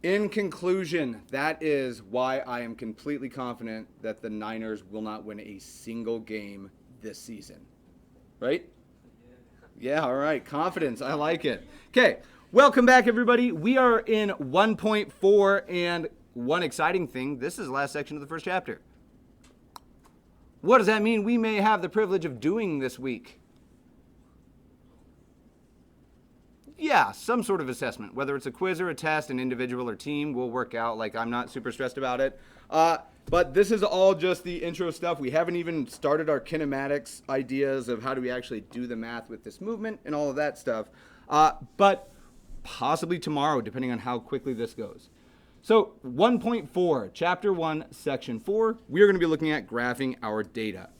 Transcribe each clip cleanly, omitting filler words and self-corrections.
In conclusion, that is why I am completely confident that the Niners will not win a single game this season. Right? Yeah, all right. Confidence. I like it. Okay. Welcome back, everybody. We are in 1.4, and one exciting thing, this is the last section of the first chapter. What does that mean we may have the privilege of doing this week? Yeah, some sort of assessment. Whether it's a quiz or a test, an individual or team, will work out. Like, I'm not super stressed about it. But this is all just the intro stuff. We haven't even started our kinematics ideas of how do we actually do the math with this movement and all of that stuff. But possibly tomorrow, depending on how quickly this goes. So 1.4, Chapter 1, Section 4, we are going to be looking at graphing our data.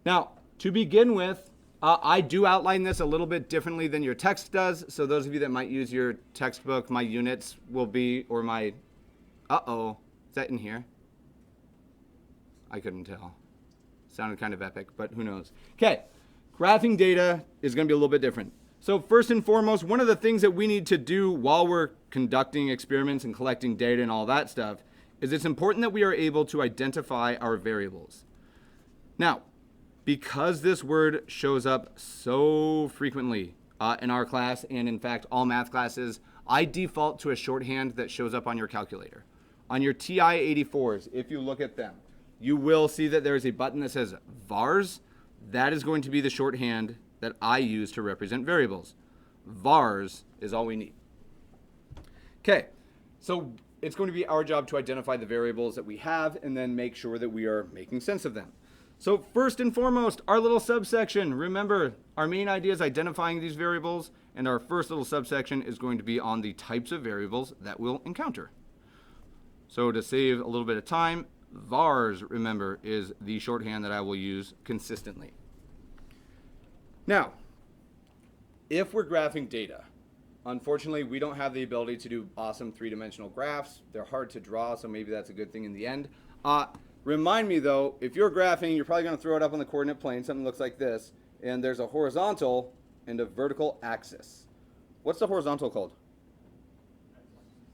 Now, to begin with, I do outline this a little bit differently than your text does. So those of you that might use your textbook, my units will be, or my, is that in here? I couldn't tell. Sounded kind of epic, but who knows. Okay, graphing data is going to be a little bit different. So first and foremost, one of the things that we need to do while we're conducting experiments and collecting data and all that stuff is it's important that we are able to identify our variables. Now, because this word shows up so frequently in our class and in fact all math classes, I default to a shorthand that shows up on your calculator. On your TI-84s, if you look at them, you will see that there's a button that says vars. That is going to be the shorthand that I use to represent variables. Vars is all we need. Okay, so it's going to be our job to identify the variables that we have and then make sure that we are making sense of them. So first and foremost, our little subsection. Remember, our main idea is identifying these variables, and our first little subsection is going to be on the types of variables that we'll encounter. So to save a little bit of time, vars, remember, is the shorthand that I will use consistently. Now, if we're graphing data, unfortunately, we don't have the ability to do awesome three-dimensional graphs. They're hard to draw, so maybe that's a good thing in the end. Remind me, though, if you're graphing, you're probably going to throw it up on the coordinate plane. Something looks like this, and there's a horizontal and a vertical axis. What's the horizontal called?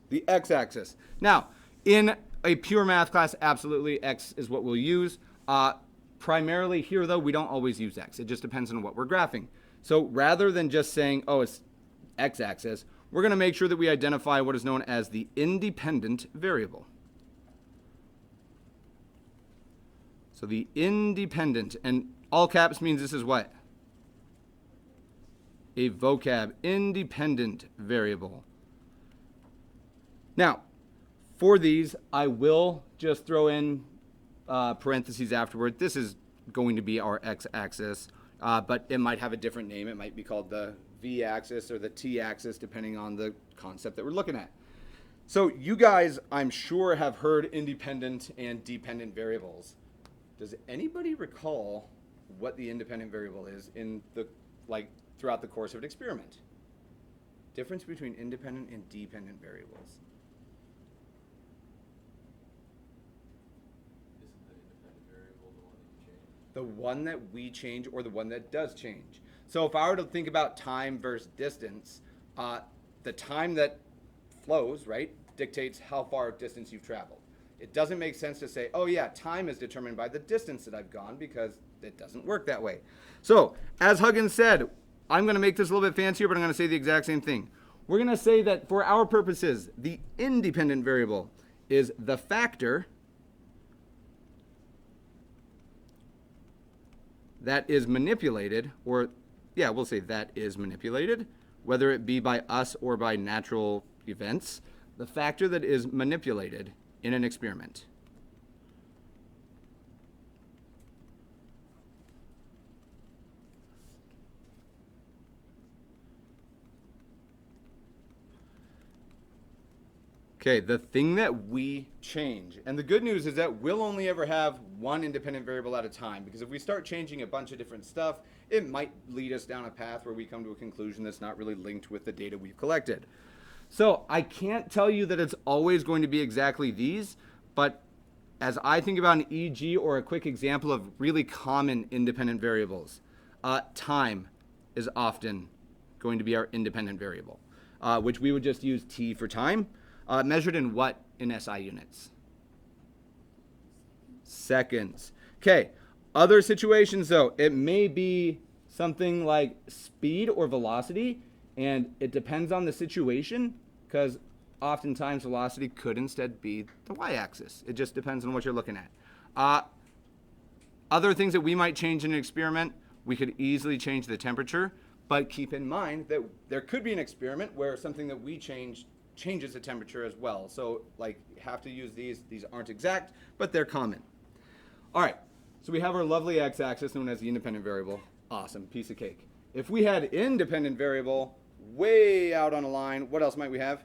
The x-axis. Now, in a pure math class, absolutely, x is what we'll use. Primarily here, though, we don't always use x. It just depends on what we're graphing. So rather than just saying, oh, it's x-axis, we're going to make sure that we identify what is known as the independent variable. So the independent, and all caps means this is what? A vocab, independent variable. Now, for these, I will just throw in parentheses afterward. This is going to be our x-axis, but it might have a different name. It might be called the v-axis or the t-axis, depending on the concept that we're looking at. So you guys, I'm sure, have heard independent and dependent variables. Does anybody recall what the independent variable is in the throughout the course of an experiment? Difference between independent and dependent variables. The one that we change or the one that does change. So if I were to think about time versus distance, the time that flows, right, dictates how far distance you've traveled. It doesn't make sense to say, oh yeah, time is determined by the distance that I've gone, because it doesn't work that way. So as Huggins said, I'm going to make this a little bit fancier, but I'm going to say the exact same thing. We're going to say that for our purposes, the independent variable is the factor that is manipulated, or yeah, we'll say that is manipulated, whether it be by us or by natural events, the factor that is manipulated in an experiment. Okay, the thing that we change, and the good news is that we'll only ever have one independent variable at a time, because if we start changing a bunch of different stuff, it might lead us down a path where we come to a conclusion that's not really linked with the data we've collected. So I can't tell you that it's always going to be exactly these, but as I think about an EG or a quick example of really common independent variables, time is often going to be our independent variable, which we would just use t for time. Measured in what in SI units? Seconds. Okay, other situations though, it may be something like speed or velocity, and it depends on the situation, because oftentimes velocity could instead be the y-axis. It just depends on what you're looking at. Other things that we might change in an experiment, we could easily change the temperature, but keep in mind that there could be an experiment where something that we change changes the temperature as well. So like, have to use these aren't exact, but they're common. All right, so we have our lovely x-axis known as the independent variable. Awesome, piece of cake. If we had independent variable way out on a line, what else might we have?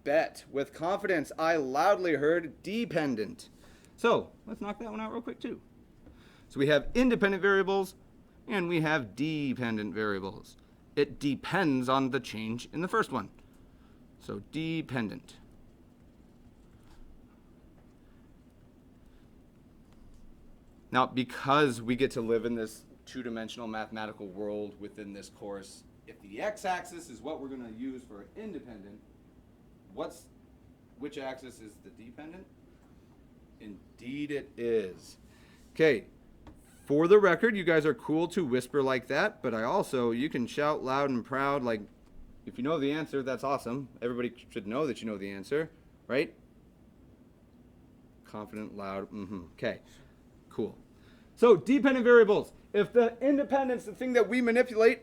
Bet. With confidence, I loudly heard dependent. So let's knock that one out real quick too. So we have independent variables and we have dependent variables. It depends on the change in the first one. So dependent. Now, because we get to live in this two-dimensional mathematical world within this course, if the x-axis is what we're going to use for independent, which axis is the dependent? Indeed it is. Okay, for the record, you guys are cool to whisper like that, but you can shout loud and proud, like, if you know the answer, that's awesome. Everybody should know that you know the answer, right? Confident, loud, okay, cool. So dependent variables. If the independent's the thing that we manipulate,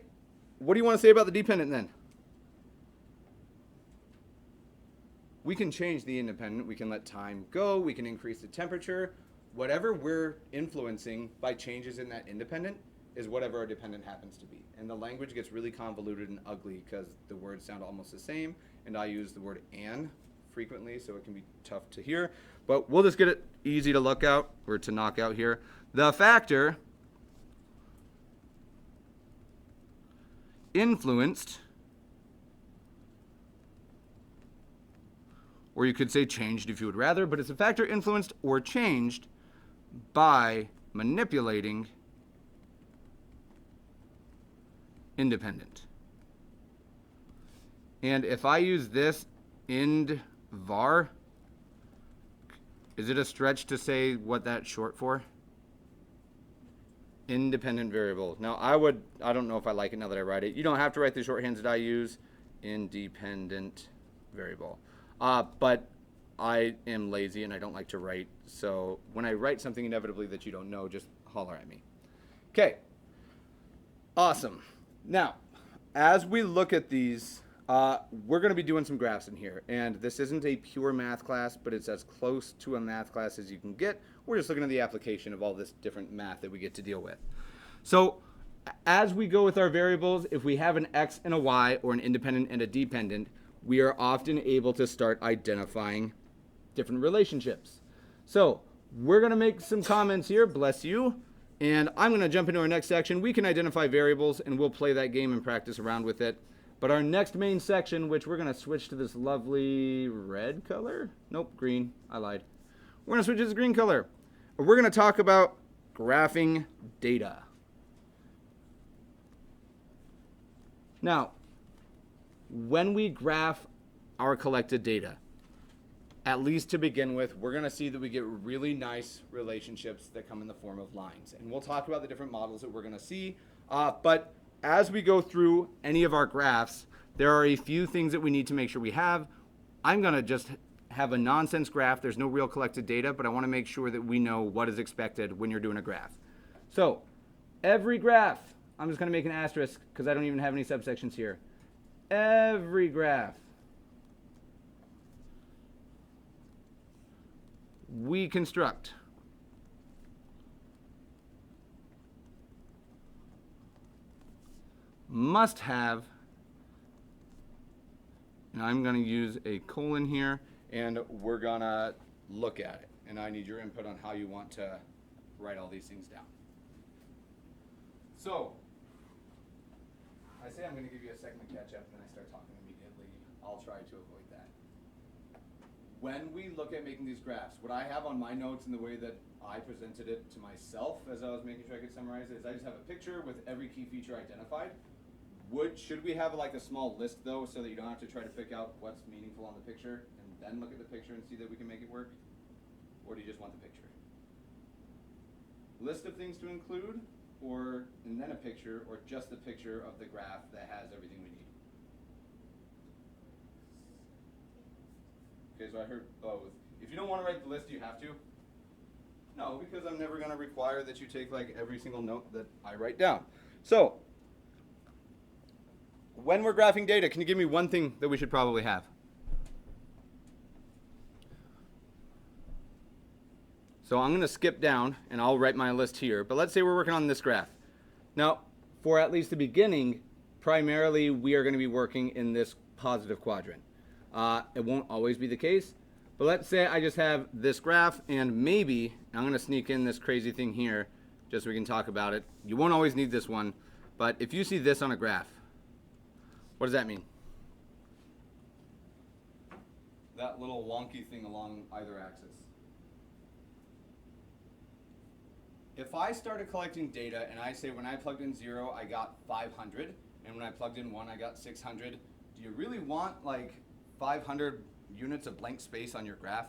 what do you want to say about the dependent then? We can change the independent. We can let time go. We can increase the temperature. Whatever we're influencing by changes in that independent is whatever our dependent happens to be. And the language gets really convoluted and ugly because the words sound almost the same. And I use the word and frequently, so it can be tough to hear. But we'll just get it easy to look out or to knock out here. The factor influenced, or you could say changed if you would rather, but it's a factor influenced or changed by manipulating independent. And if I use this ind var, is it a stretch to say what that's short for? Independent variable. Now I don't know if I like it now that I write it. You don't have to write the shorthands that I use. Independent variable. But I am lazy and I don't like to write. So when I write something inevitably that you don't know, just holler at me. Okay. Awesome. Now, as we look at these, we're going to be doing some graphs in here. And this isn't a pure math class, but it's as close to a math class as you can get. We're just looking at the application of all this different math that we get to deal with. So as we go with our variables, if we have an x and a y, or an independent and a dependent, we are often able to start identifying different relationships. So we're going to make some comments here, bless you, and I'm going to jump into our next section. We can identify variables, and we'll play that game and practice around with it. But our next main section, which we're going to switch to this lovely red color. Nope, green. I lied. We're going to switch to this green color. We're going to talk about graphing data. Now, when we graph our collected data, at least to begin with, we're going to see that we get really nice relationships that come in the form of lines. And we'll talk about the different models that we're going to see. But as we go through any of our graphs, there are a few things that we need to make sure we have. I'm going to just have a nonsense graph. There's no real collected data, but I want to make sure that we know what is expected when you're doing a graph. So every graph, I'm just going to make an asterisk because I don't even have any subsections here. Every graph we construct must have, and I'm going to use a colon here, and we're going to look at it. And I need your input on how you want to write all these things down. So I say I'm going to give you a second to catch up, and then I start talking immediately. I'll try to avoid that. When we look at making these graphs, what I have on my notes and the way that I presented it to myself as I was making sure I could summarize it is I just have a picture with every key feature identified. Should we have like a small list though, so that you don't have to try to pick out what's meaningful on the picture and then look at the picture and see that we can make it work? Or do you just want the picture? List of things to include, and then a picture, or just the picture of the graph that has everything we need? Okay, so I heard both. If you don't want to write the list, do you have to? No, because I'm never going to require that you take like every single note that I write down. So, when we're graphing data, can you give me one thing that we should probably have? So I'm going to skip down, and I'll write my list here. But let's say we're working on this graph. Now, for at least the beginning, primarily we are going to be working in this positive quadrant. It won't always be the case. But let's say I just have this graph, and maybe I'm going to sneak in this crazy thing here just so we can talk about it. You won't always need this one. But if you see this on a graph, what does that mean? That little wonky thing along either axis. If I started collecting data and I say when I plugged in 0, I got 500, and when I plugged in 1, I got 600, do you really want like 500 units of blank space on your graph?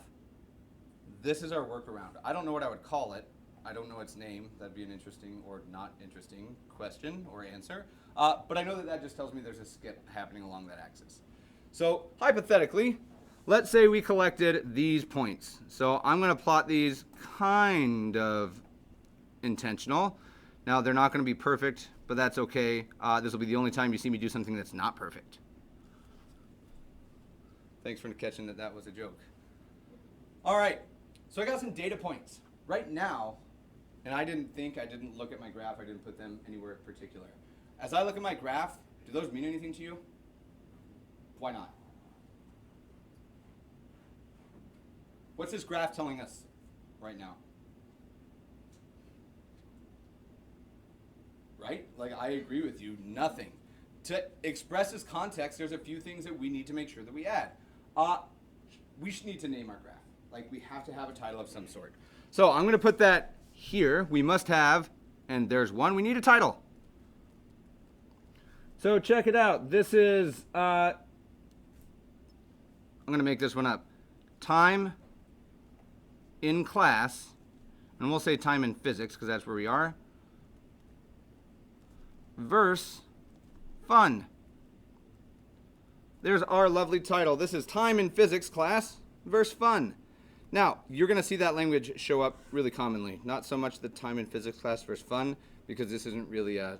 This is our workaround. I don't know what I would call it. I don't know its name. That'd be an interesting or not interesting question or answer. But I know that just tells me there's a skip happening along that axis. So hypothetically, let's say we collected these points. So I'm going to plot these kind of intentional. Now they're not going to be perfect, but that's okay. This will be the only time you see me do something that's not perfect. Thanks for catching that was a joke. All right, so I got some data points. Right now, and I didn't look at my graph, I didn't put them anywhere particular. As I look at my graph, do those mean anything to you? Why not? What's this graph telling us right now? Right? Like, I agree with you, nothing. To express this context, there's a few things that we need to make sure that we add. We should need to name our graph. Like, we have to have a title of some sort. So I'm going to put that here. We must have, and there's one, we need a title. So check it out. This is, I'm going to make this one up. Time in class, and we'll say time in physics because that's where we are, verse fun. There's our lovely title. This is time in physics class verse fun. Now, you're going to see that language show up really commonly. Not so much the time in physics class versus fun, because this isn't really a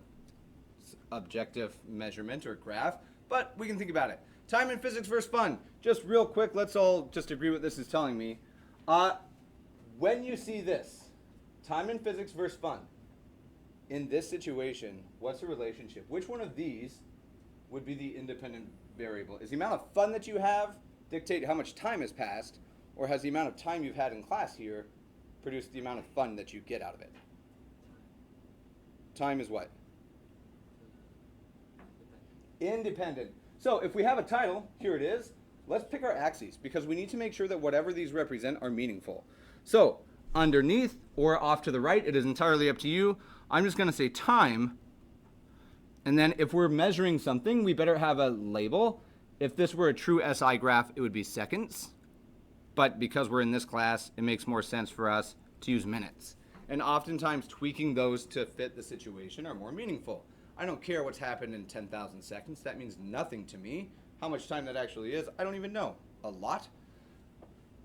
objective measurement or graph, but we can think about it. Time in physics versus fun. Just real quick, let's all just agree what this is telling me. When you see this, time in physics versus fun, in this situation, what's the relationship? Which one of these would be the independent variable? Is the amount of fun that you have dictate how much time has passed, or has the amount of time you've had in class here produced the amount of fun that you get out of it? Time is what? Independent. So if we have a title, here it is, let's pick our axes, because we need to make sure that whatever these represent are meaningful. So underneath or off to the right, it is entirely up to you. I'm just going to say time, and then if we're measuring something, we better have a label. If this were a true SI graph, it would be seconds. But because we're in this class, it makes more sense for us to use minutes. And oftentimes tweaking those to fit the situation are more meaningful. I don't care what's happened in 10,000 seconds. That means nothing to me. How much time that actually is, I don't even know. A lot?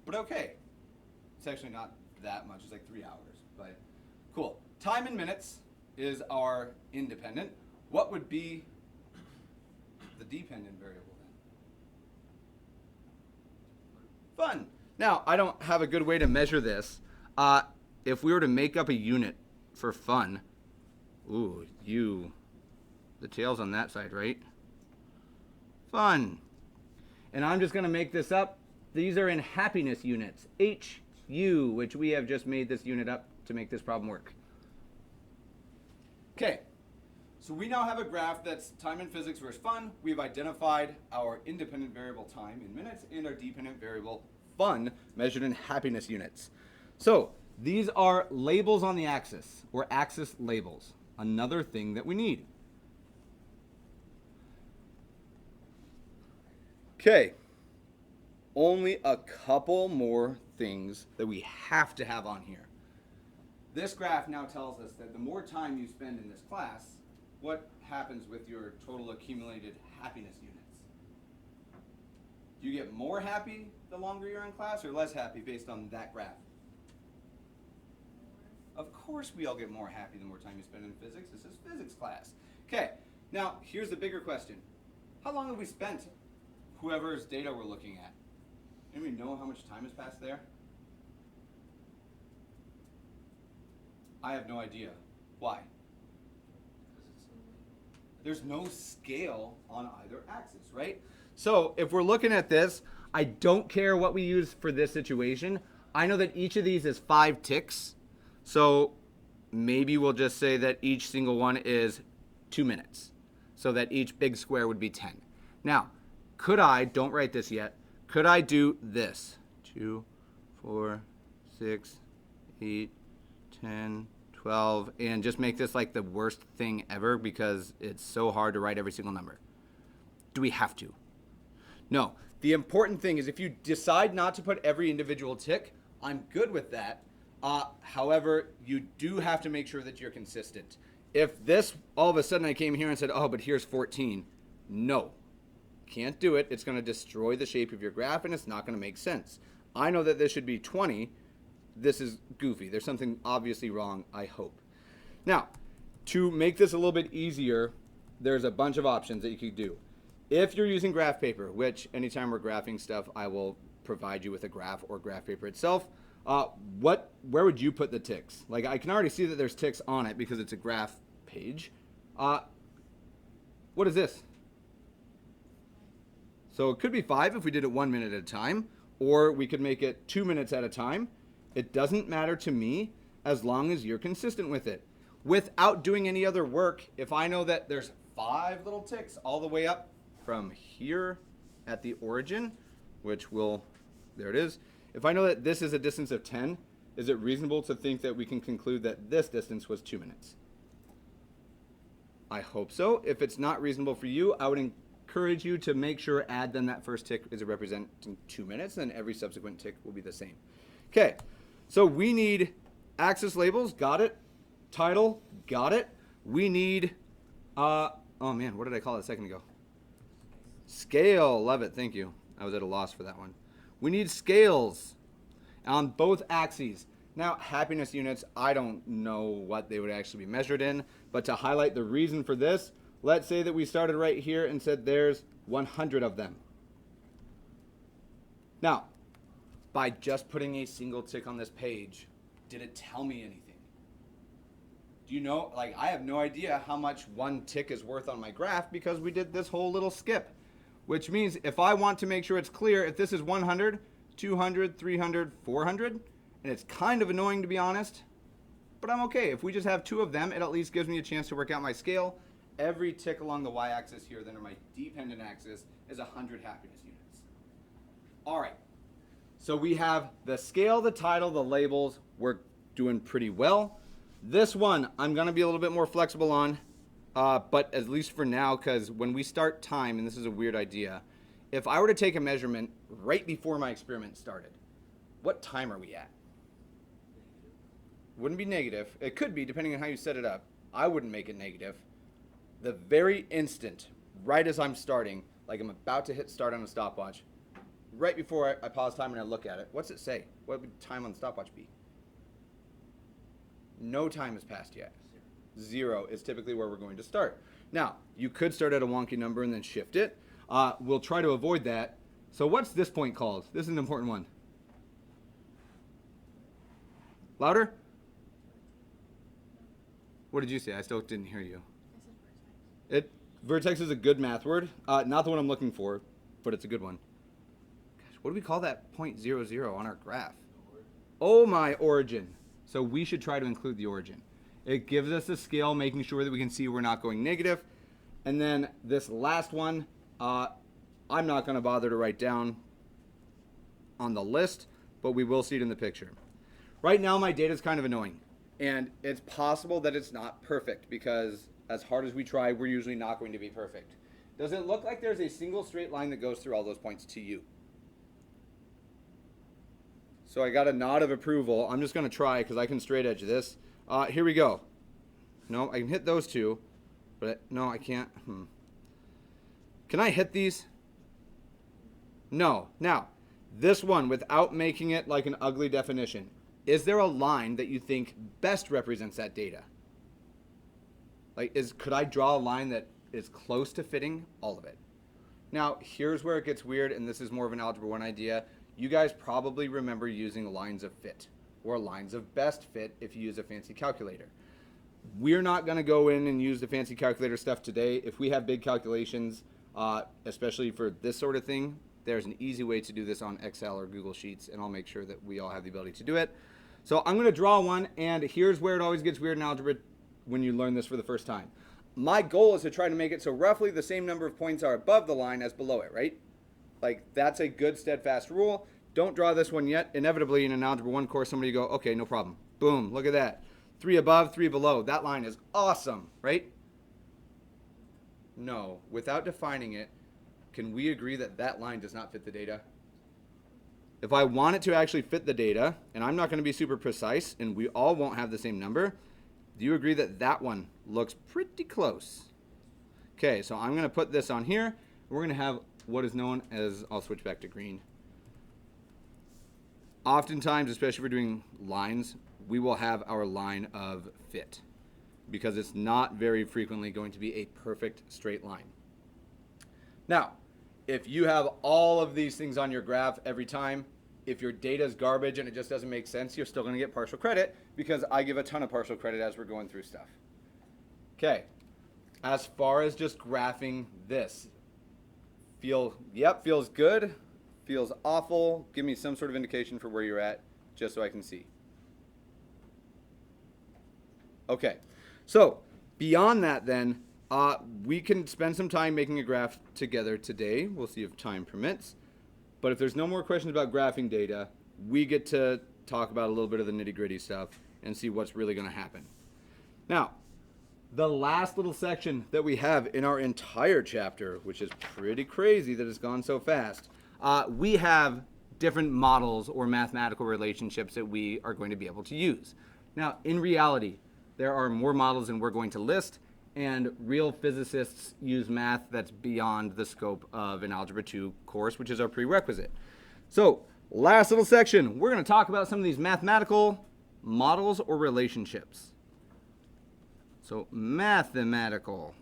But okay. It's actually not that much. It's like 3 hours. But cool. Time in minutes is our independent. What would be the dependent variable then? Fun. Now, I don't have a good way to measure this. If we were to make up a unit for fun, the tail's on that side, right? Fun. And I'm just going to make this up. These are in happiness units, HU, which we have just made this unit up to make this problem work. Okay, so we now have a graph that's time in physics versus fun. We've identified our independent variable time in minutes and our dependent variable fun measured in happiness units. So these are labels on the axis, or axis labels, another thing that we need. Okay. Only a couple more things that we have to have on here. This graph now tells us that the more time you spend in this class, what happens with your total accumulated happiness units? Do you get more happy the longer you're in class or less happy based on that graph? Of course we all get more happy the more time you spend in physics. This is physics class. Okay, now here's the bigger question. How long have we spent whoever's data we're looking at? Anybody know how much time has passed there? I have no idea. Why? There's no scale on either axis, right? So if we're looking at this, I don't care what we use for this situation. I know that each of these is 5 ticks. So maybe we'll just say that each single one is 2 minutes. So that each big square would be 10. Now, could I, don't write this yet, could I do this? 2, 4, 6, 8, 10, 12, and just make this like the worst thing ever because it's so hard to write every single number? Do we have to? No. The important thing is if you decide not to put every individual tick, I'm good with that. However, you do have to make sure that you're consistent. If this, all of a sudden I came here and said, oh, but here's 14. No. Can't do it. It's going to destroy the shape of your graph and it's not going to make sense. I know that this should be 20. This is goofy. There's something obviously wrong, I hope. Now, to make this a little bit easier, there's a bunch of options that you could do. If you're using graph paper, which anytime we're graphing stuff, I will provide you with a graph or graph paper itself, where would you put the ticks? Like I can already see that there's ticks on it because it's a graph page. What is this? So it could be 5 if we did it 1 minute at a time, or we could make it 2 minutes at a time. It doesn't matter to me as long as you're consistent with it. Without doing any other work, if I know that there's 5 little ticks all the way up from here at the origin, which will, there it is. If I know that this is a distance of 10, is it reasonable to think that we can conclude that this distance was 2 minutes? I hope so. If it's not reasonable for you, I would encourage you to make sure add then that first tick is representing 2 minutes, and every subsequent tick will be the same. Okay, so we need axis labels, got it. Title, got it. We need, oh man, what did I call it a second ago? Scale, love it, thank you. I was at a loss for that one. We need scales on both axes. Now, happiness units, I don't know what they would actually be measured in, but to highlight the reason for this, let's say that we started right here and said there's 100 of them. Now, by just putting a single tick on this page, did it tell me anything? Do you know, like I have no idea how much one tick is worth on my graph because we did this whole little skip. Which means if I want to make sure it's clear, if this is 100, 200, 300, 400, and it's kind of annoying to be honest, but I'm okay. If we just have 2 of them, it at least gives me a chance to work out my scale. Every tick along the y-axis here, then on my dependent axis, is 100 happiness units. All right, so we have the scale, the title, the labels. We're doing pretty well. This one, I'm gonna be a little bit more flexible on. But at least for now, because when we start time, and this is a weird idea, if I were to take a measurement right before my experiment started, what time are we at? Wouldn't be negative. It could be, depending on how you set it up. I wouldn't make it negative. The very instant, right as I'm starting, like I'm about to hit start on a stopwatch, right before I pause time and I look at it, what's it say? What would time on the stopwatch be? No time has passed yet. 0 is typically where we're going to start. Now, you could start at a wonky number and then shift it. We'll try to avoid that. So what's this point called? This is an important one. Louder? What did you say? I still didn't hear you. I said vertex. Vertex is a good math word. Not the one I'm looking for, but it's a good one. Gosh, what do we call that 0.00 on our graph? Oh, my origin. So we should try to include the origin. It gives us a scale, making sure that we can see we're not going negative. And then this last one, I'm not going to bother to write down on the list, but we will see it in the picture. Right now, my data is kind of annoying. And it's possible that it's not perfect because as hard as we try, we're usually not going to be perfect. Does it look like there's a single straight line that goes through all those points to you? So I got a nod of approval. I'm just going to try because I can straight edge this. Here we go. No, I can hit those two, but no, I can't. Can I hit these? No. Now, this one, without making it like an ugly definition, is there a line that you think best represents that data? Like, could I draw a line that is close to fitting all of it? Now, here's where it gets weird, and this is more of an Algebra 1 idea. You guys probably remember using lines of fit or lines of best fit if you use a fancy calculator. We're not going to go in and use the fancy calculator stuff today. If we have big calculations, especially for this sort of thing, there's an easy way to do this on Excel or Google Sheets, and I'll make sure that we all have the ability to do it. So I'm going to draw one, and here's where it always gets weird in algebra when you learn this for the first time. My goal is to try to make it so roughly the same number of points are above the line as below it, right? Like, that's a good steadfast rule. Don't draw this one yet. Inevitably, in an Algebra 1 course, somebody go, okay, no problem. Boom, look at that. 3 above, 3 below. That line is awesome, right? No, without defining it, can we agree that that line does not fit the data? If I want it to actually fit the data, and I'm not going to be super precise, and we all won't have the same number, do you agree that that one looks pretty close? Okay, so I'm going to put this on here. We're going to have what is known as, I'll switch back to green. Oftentimes, especially if we're doing lines, we will have our line of fit because it's not very frequently going to be a perfect straight line. Now, if you have all of these things on your graph every time, if your data is garbage and it just doesn't make sense, you're still going to get partial credit because I give a ton of partial credit as we're going through stuff. Okay, as far as just graphing this, feels good, feels awful. Give me some sort of indication for where you're at just so I can see. Okay, so beyond that then, we can spend some time making a graph together today. We'll see if time permits. But if there's no more questions about graphing data, we get to talk about a little bit of the nitty-gritty stuff and see what's really going to happen. Now, the last little section that we have in our entire chapter, which is pretty crazy that it's gone so fast, we have different models or mathematical relationships that we are going to be able to use. Now, in reality, there are more models than we're going to list, and real physicists use math that's beyond the scope of an Algebra 2 course, which is our prerequisite. So, last little section, we're going to talk about some of these mathematical models or relationships. So, mathematical.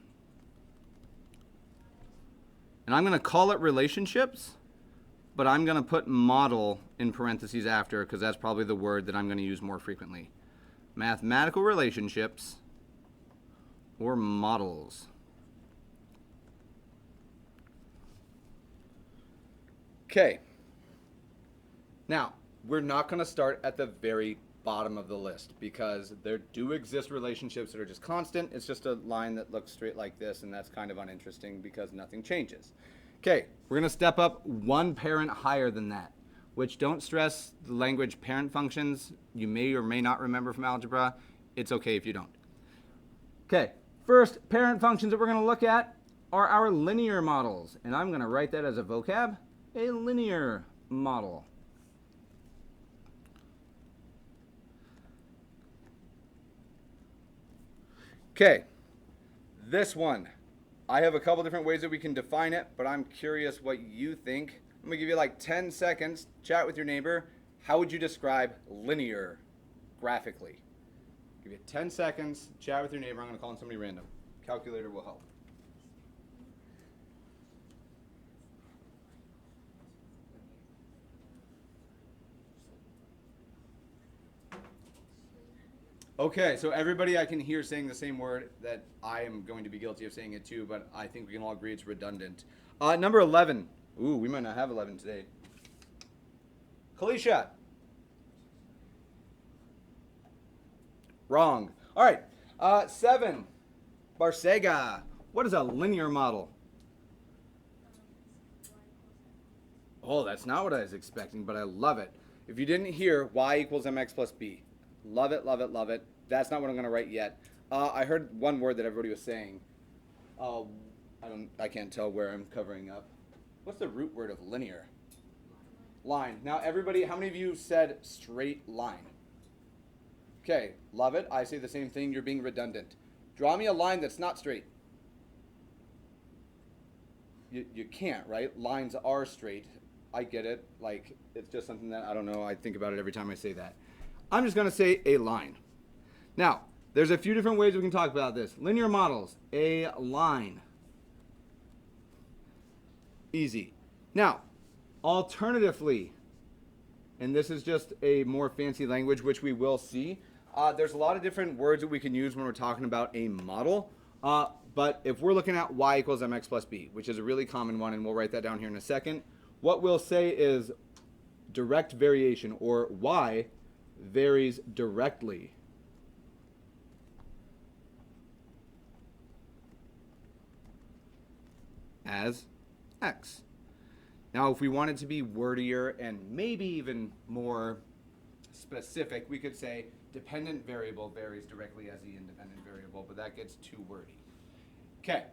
And I'm going to call it relationships, but I'm going to put model in parentheses after because that's probably the word that I'm going to use more frequently. Mathematical relationships or models. Okay. Now, we're not going to start at the very bottom of the list because there do exist relationships that are just constant. It's just a line that looks straight like this, and that's kind of uninteresting because nothing changes. Okay, we're going to step up one parent higher than that, which don't stress the language parent functions. You may or may not remember from algebra. It's okay if you don't. Okay, first parent functions that we're going to look at are our linear models, and I'm going to write that as a vocab, a linear model. Okay, this one, I have a couple different ways that we can define it, but I'm curious what you think. I'm gonna give you like 10 seconds, chat with your neighbor. How would you describe linear graphically? Give you 10 seconds, chat with your neighbor. I'm gonna call in somebody random. Calculator will help. Okay, so everybody I can hear saying the same word that I am going to be guilty of saying it too, but I think we can all agree it's redundant. Number 11. Ooh, we might not have 11 today. Kalisha. Wrong. All right, 7. Barsega. What is a linear model? Oh, that's not what I was expecting, but I love it. If you didn't hear, y equals mx plus b. Love it, love it, love it. That's not what I'm going to write yet. I heard one word that everybody was saying. I I can't tell where I'm covering up. What's the root word of linear? Line. Now everybody, how many of you said straight line? Okay, love it. I say the same thing. You're being redundant. Draw me a line that's not straight. You can't, right? Lines are straight. I get it. Like, it's just something that, I don't know, I think about it every time I say that. I'm just going to say a line. Now, there's a few different ways we can talk about this. Linear models, a line. Easy. Now, alternatively, and this is just a more fancy language, which we will see, there's a lot of different words that we can use when we're talking about a model. But if we're looking at y equals mx plus b, which is a really common one, and we'll write that down here in a second, what we'll say is direct variation, or y varies directly. As x. Now, if we wanted to be wordier and maybe even more specific, we could say dependent variable varies directly as the independent variable, but that gets too wordy. Okay,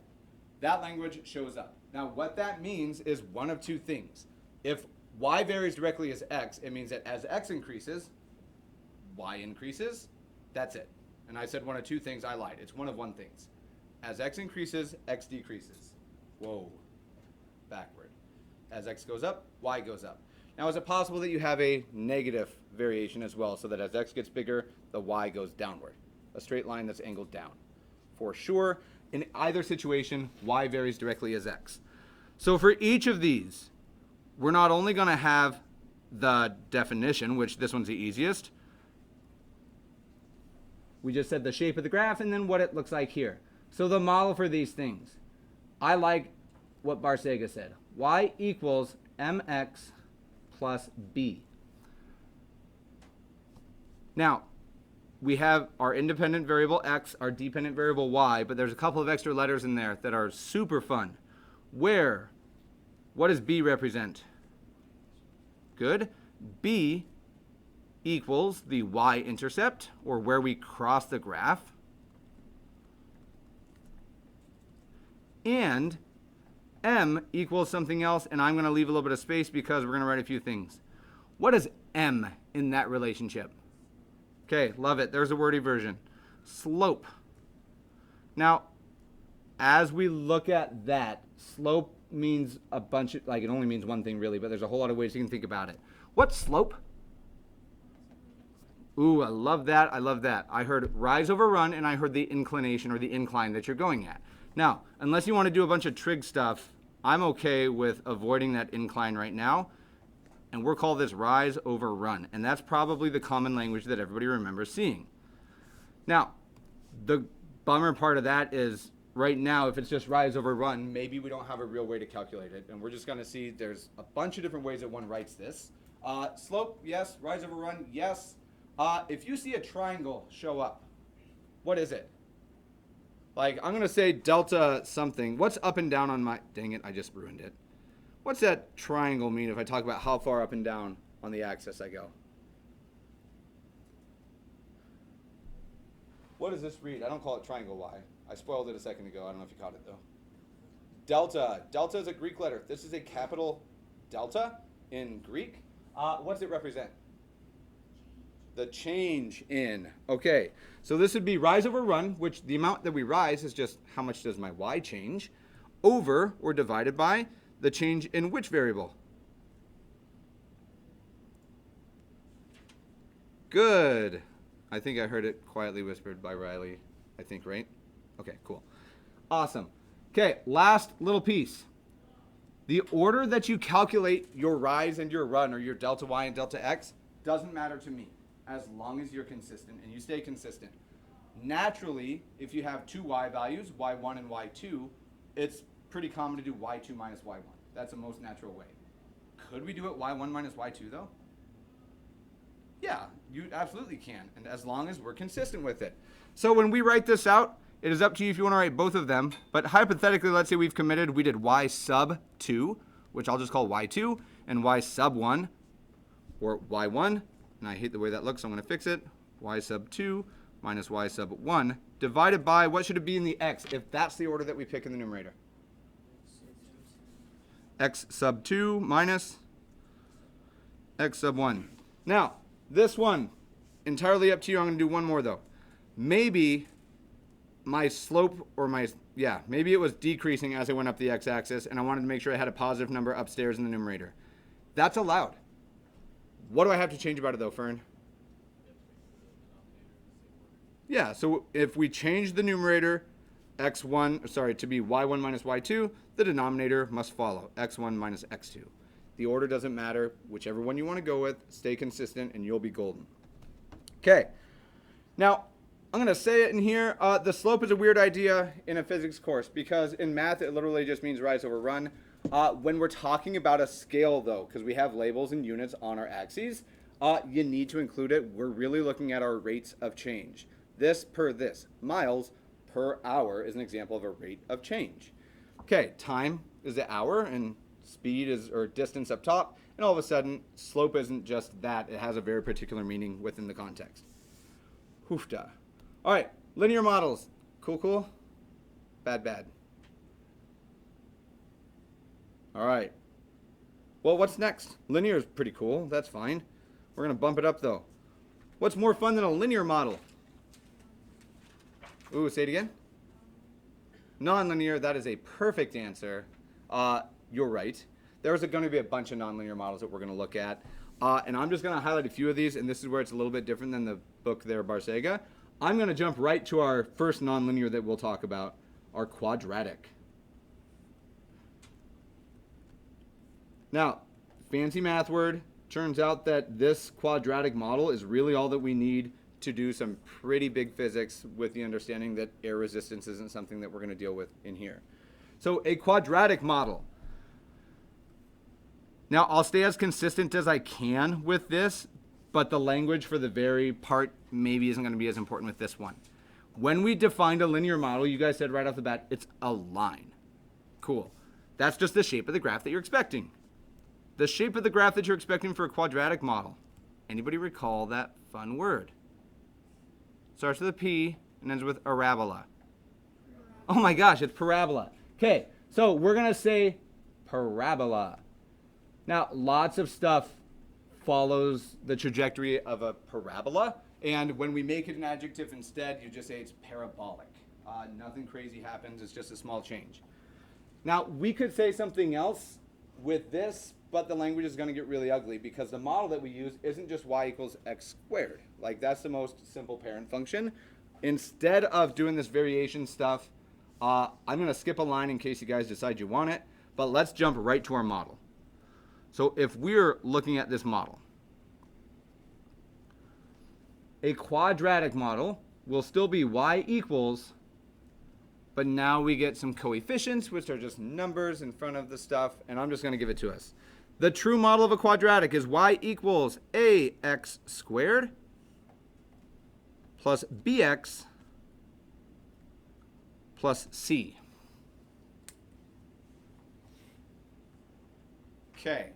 that language shows up. Now, what that means is one of two things. If y varies directly as x, it means that as x increases, y increases. That's it. And I said one of two things. I lied. It's one of one things. As x increases, x decreases. Whoa, backward. As x goes up, y goes up. Now, is it possible that you have a negative variation as well, so that as x gets bigger, the y goes downward? A straight line that's angled down. For sure, in either situation, y varies directly as x. So for each of these, we're not only going to have the definition, which this one's the easiest. We just said the shape of the graph and then what it looks like here. So the model for these things. I like what Barsega said. Y equals mx plus b. Now, we have our independent variable x, our dependent variable y, but there's a couple of extra letters in there that are super fun. What does b represent? Good. B equals the y-intercept, or where we cross the graph. And m equals something else, and I'm going to leave a little bit of space because we're going to write a few things. What is m in that relationship? Okay, love it. There's a wordy version. Slope. Now, as we look at that, slope means a bunch of, it only means one thing really, but there's a whole lot of ways you can think about it. What's slope? Ooh, I love that. I love that. I heard rise over run, and I heard the inclination or the incline that you're going at. Now, unless you want to do a bunch of trig stuff, I'm okay with avoiding that incline right now. And we'll call this rise over run. And that's probably the common language that everybody remembers seeing. Now, the bummer part of that is right now, if it's just rise over run, maybe we don't have a real way to calculate it. And we're just going to see there's a bunch of different ways that one writes this. Slope, yes. Rise over run, yes. If you see a triangle show up, what is it? I'm going to say delta something. What's up and down on my... Dang it, I just ruined it. What's that triangle mean if I talk about how far up and down on the axis I go? What does this read? I don't call it triangle y. I spoiled it a second ago. I don't know if you caught it, though. Delta. Delta is a Greek letter. This is a capital delta in Greek. What's it represent? The change in. Okay, so this would be rise over run, which the amount that we rise is just how much does my y change, over or divided by the change in which variable? Good. I think I heard it quietly whispered by Riley. I think, right? Okay, cool. Awesome. Okay, last little piece. The order that you calculate your rise and your run, or your delta y and delta x, doesn't matter to me, as long as you're consistent and you stay consistent. Naturally, if you have two y values, y1 and y2, it's pretty common to do y2 minus y1. That's the most natural way. Could we do it y1 minus y2 though? Yeah, you absolutely can, and as long as we're consistent with it. So when we write this out, it is up to you if you want to write both of them, but hypothetically, let's say we've committed, we did y sub 2, which I'll just call y2, and y sub 1, or y1, and I hate the way that looks, so I'm going to fix it. Y sub 2 minus y sub 1 divided by, what should it be in the x if that's the order that we pick in the numerator? x sub 2 minus x sub 1. Now, this one, entirely up to you. I'm going to do one more, though. Maybe my slope or maybe it was decreasing as I went up the x-axis, and I wanted to make sure I had a positive number upstairs in the numerator. That's allowed. What do I have to change about it, though, Fern? Yeah, so if we change the numerator to be y1 minus y2, the denominator must follow, x1 minus x2. The order doesn't matter. Whichever one you want to go with, stay consistent, and you'll be golden. Okay. Now, I'm going to say it in here. The slope is a weird idea in a physics course because in math, it literally just means rise over run. When we're talking about a scale, though, because we have labels and units on our axes, you need to include it. We're really looking at our rates of change. This per this. Miles per hour is an example of a rate of change. Okay, time is the hour, and speed is, or distance up top, and all of a sudden, slope isn't just that. It has a very particular meaning within the context. Hoofda. All right, linear models. Cool, cool? Bad, bad. All right. Well, what's next? Linear is pretty cool. That's fine. We're going to bump it up, though. What's more fun than a linear model? Ooh, say it again. Nonlinear, that is a perfect answer. You're right. There's going to be a bunch of nonlinear models that we're going to look at. And I'm just going to highlight a few of these, and this is where it's a little bit different than the book there, Barsega. I'm going to jump right to our first nonlinear that we'll talk about, our quadratic. Now, fancy math word. Turns out that this quadratic model is really all that we need to do some pretty big physics with the understanding that air resistance isn't something that we're going to deal with in here. So a quadratic model. Now, I'll stay as consistent as I can with this, but the language for the very part maybe isn't going to be as important with this one. When we defined a linear model, you guys said right off the bat, it's a line. Cool. That's just the shape of the graph that you're expecting. The shape of the graph that you're expecting for a quadratic model. Anybody recall that fun word? Starts with a P and ends with arabola. Oh my gosh, it's parabola. Okay, so we're going to say parabola. Now, lots of stuff follows the trajectory of a parabola, and when we make it an adjective instead, you just say it's parabolic. Nothing crazy happens, it's just a small change. Now, we could say something else with this, but the language is going to get really ugly because the model that we use isn't just y equals x squared. Like, that's the most simple parent function. Instead of doing this variation stuff, I'm going to skip a line in case you guys decide you want it, but let's jump right to our model. So if we're looking at this model, a quadratic model will still be y equals, but now we get some coefficients, which are just numbers in front of the stuff, and I'm just going to give it to us. The true model of a quadratic is y equals ax squared plus bx plus c. Okay.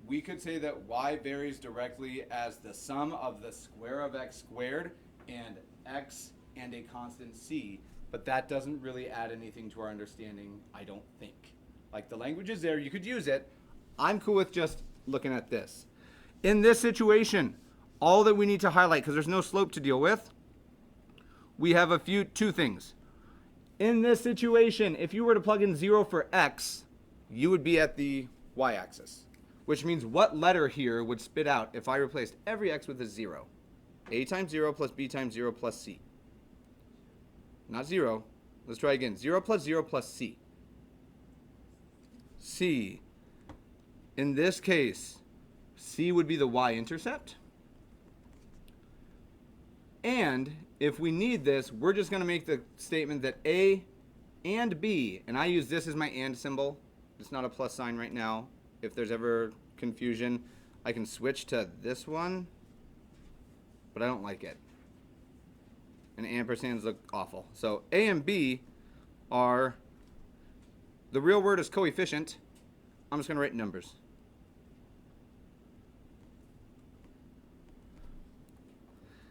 We could say that y varies directly as the sum of the square of x squared and x and a constant c, but that doesn't really add anything to our understanding, I don't think. Like, the language is there, you could use it. I'm cool with just looking at this. In this situation, all that we need to highlight, because there's no slope to deal with, we have two things. In this situation, if you were to plug in 0 for x, you would be at the y-axis, which means what letter here would spit out if I replaced every x with a 0? A times 0 plus b times 0 plus c. Not 0. Let's try again. 0 plus 0 plus c. C. In this case, c would be the y-intercept. And if we need this, we're just going to make the statement that a and b, and I use this as my and symbol. It's not a plus sign right now. If there's ever confusion, I can switch to this one, but I don't like it. And ampersands look awful. So a and b are, the real word is coefficient. I'm just going to write numbers.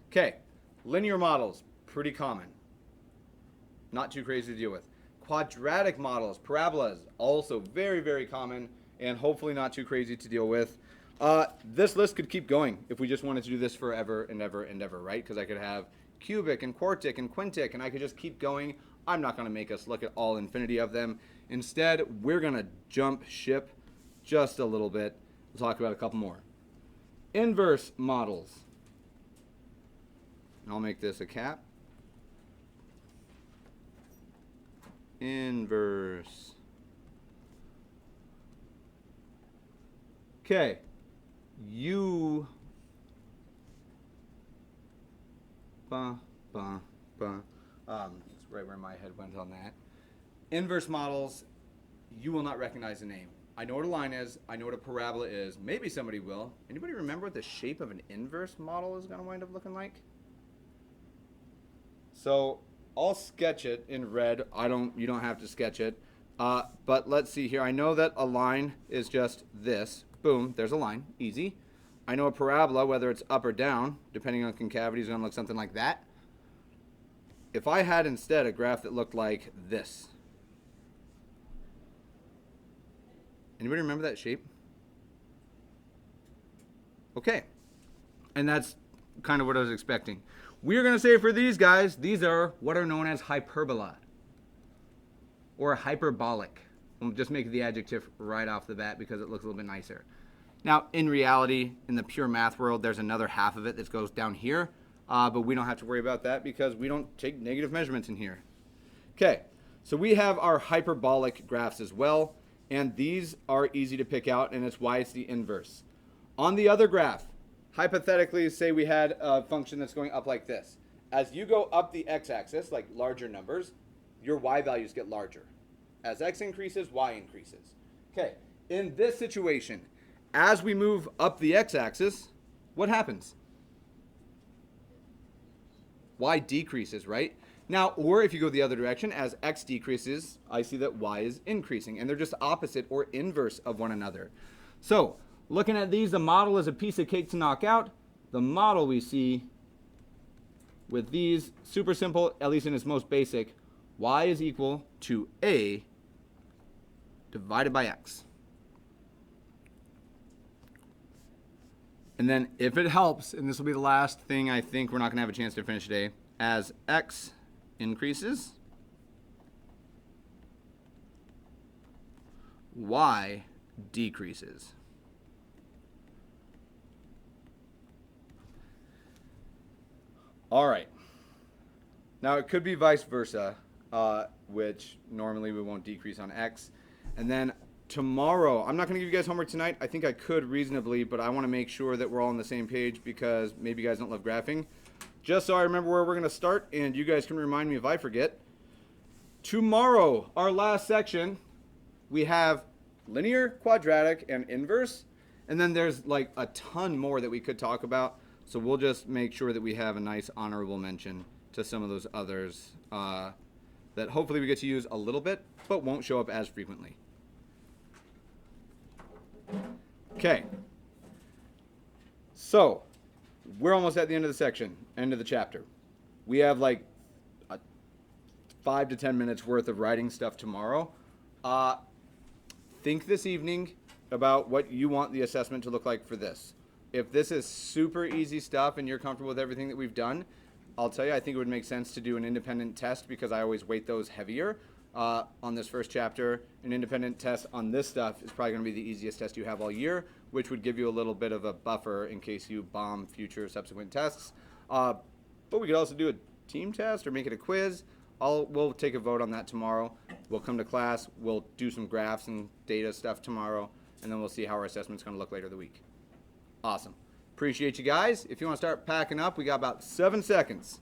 Okay, linear models, pretty common. Not too crazy to deal with. Quadratic models, parabolas, also very, very common and hopefully not too crazy to deal with. This list could keep going if we just wanted to do this forever and ever and ever, right? Because I could have cubic and quartic and quintic, and I could just keep going. I'm not going to make us look at all infinity of them. Instead, we're going to jump ship just a little bit. We'll talk about a couple more. Inverse models. And I'll make this a cap. Inverse. Okay. It's right where my head went on that. Inverse models, you will not recognize the name. I know what a line is. I know what a parabola is. Maybe somebody will. Anybody remember what the shape of an inverse model is going to wind up looking like? So I'll sketch it in red. You don't have to sketch it. But let's see here. I know that a line is just this. Boom, there's a line. Easy. I know a parabola, whether it's up or down, depending on concavity, is going to look something like that. If I had instead a graph that looked like this. Anybody remember that shape? Okay. And that's kind of what I was expecting. We're going to say for these guys, these are what are known as hyperbola or hyperbolic. We'll just make the adjective right off the bat because it looks a little bit nicer. Now, in reality, in the pure math world, there's another half of it that goes down here, but we don't have to worry about that because we don't take negative measurements in here. Okay, so we have our hyperbolic graphs as well, and these are easy to pick out, and it's why it's the inverse. On the other graph, hypothetically, say we had a function that's going up like this. As you go up the x-axis, like larger numbers, your y values get larger. As x increases, y increases. Okay, in this situation, as we move up the x-axis, what happens? Y decreases, right? Now, or if you go the other direction, as x decreases, I see that y is increasing, and they're just opposite or inverse of one another. So, looking at these, the model is a piece of cake to knock out. The model we see with these, super simple, at least in its most basic, y is equal to a divided by x. And then if it helps, and this will be the last thing I think we're not going to have a chance to finish today, as x increases, y decreases. All right. Now it could be vice versa, which normally we won't decrease on x. And then tomorrow, I'm not going to give you guys homework tonight. I think I could reasonably, but I want to make sure that we're all on the same page because maybe you guys don't love graphing. Just so I remember where we're going to start, and you guys can remind me if I forget. Tomorrow, our last section, we have linear, quadratic, and inverse. And then there's like a ton more that we could talk about. So we'll just make sure that we have a nice honorable mention to some of those others that hopefully we get to use a little bit, but won't show up as frequently. Okay. So we're almost at the end of the section, end of the chapter. We have like 5 to 10 minutes worth of writing stuff tomorrow. Think this evening about what you want the assessment to look like for this. If this is super easy stuff and you're comfortable with everything that we've done, I'll tell you, I think it would make sense to do an independent test because I always weight those heavier. On this first chapter, an independent test on this stuff is probably going to be the easiest test you have all year, which would give you a little bit of a buffer in case you bomb future subsequent tests. But we could also do a team test or make it a quiz. We'll take a vote on that tomorrow. We'll come to class. We'll do some graphs and data stuff tomorrow, and then we'll see how our assessment's going to look later in the week. Awesome. Appreciate you guys. If you want to start packing up, we got about 7 seconds.